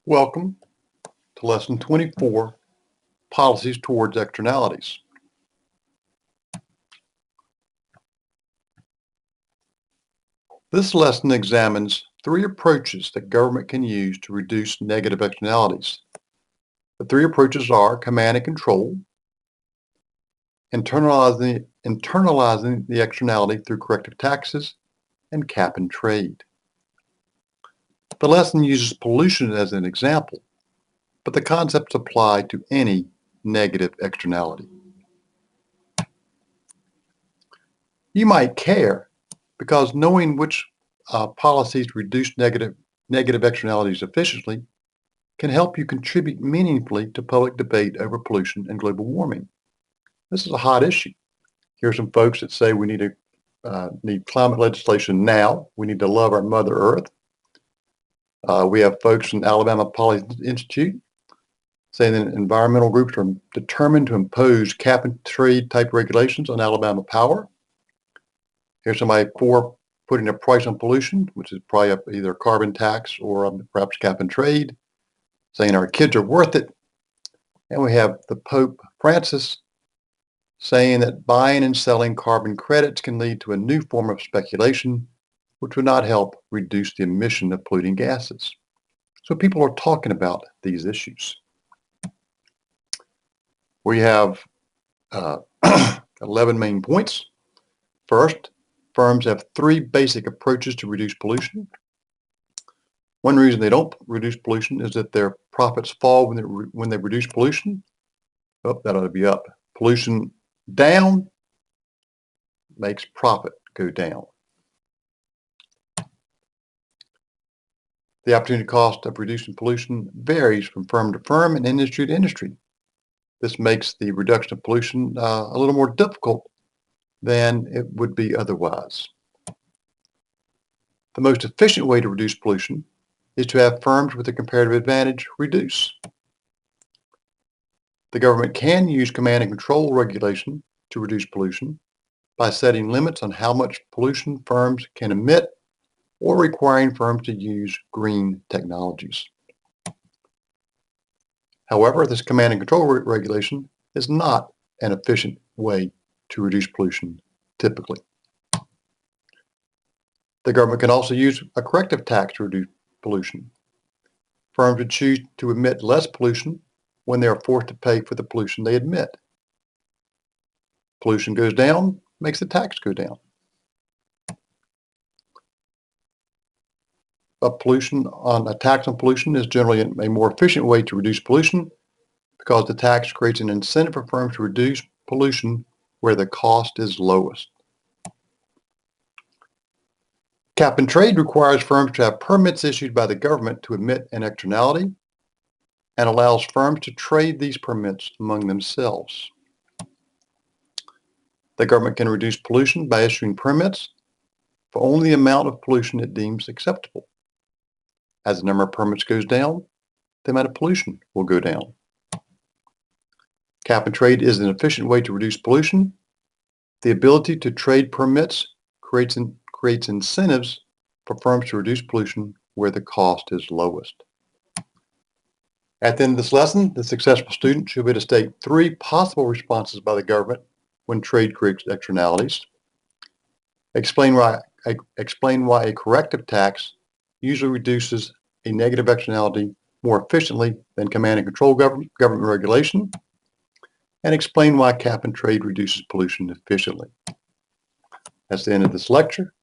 Welcome to Lesson 24, Policies Towards Externalities. This lesson examines three approaches that government can use to reduce negative externalities. The three approaches are command and control, internalizing the externality through corrective taxes, and cap and trade. The lesson uses pollution as an example, but the concepts apply to any negative externality. You might care because knowing which policies reduce negative externalities efficiently can help you contribute meaningfully to public debate over pollution and global warming. This is a hot issue. Here are some folks that say we need climate legislation now. We need to love our Mother Earth. We have folks from Alabama Policy Institute saying that environmental groups are determined to impose cap and trade type regulations on Alabama Power. Here's somebody for putting a price on pollution, which is probably either a carbon tax or perhaps cap and trade, saying our kids are worth it. And we have the Pope Francis saying that buying and selling carbon credits can lead to a new form of speculation, which would not help reduce the emission of polluting gases. So people are talking about these issues. We have 11 main points. First, firms have three basic approaches to reduce pollution. One reason they don't reduce pollution is that their profits fall when they reduce pollution. Oh, that ought to be up. Pollution down makes profit go down. The opportunity cost of reducing pollution varies from firm to firm and industry to industry. This makes the reduction of pollution a little more difficult than it would be otherwise. The most efficient way to reduce pollution is to have firms with a comparative advantage reduce. The government can use command and control regulation to reduce pollution by setting limits on how much pollution firms can emit or requiring firms to use green technologies. However, this command and control regulation is not an efficient way to reduce pollution typically. The government can also use a corrective tax to reduce pollution. Firms would choose to emit less pollution when they are forced to pay for the pollution they emit. Pollution goes down, makes the tax go down. A tax on pollution is generally a more efficient way to reduce pollution because the tax creates an incentive for firms to reduce pollution where the cost is lowest. Cap and trade requires firms to have permits issued by the government to emit an externality and allows firms to trade these permits among themselves. The government can reduce pollution by issuing permits for only the amount of pollution it deems acceptable. As the number of permits goes down, the amount of pollution will go down. Cap and trade is an efficient way to reduce pollution. The ability to trade permits creates incentives for firms to reduce pollution where the cost is lowest. At the end of this lesson, the successful student should be able to state three possible responses by the government when trade creates externalities. Explain why a corrective tax usually reduces a negative externality more efficiently than command and control government regulation, and explain why cap and trade reduces pollution efficiently. That's the end of this lecture.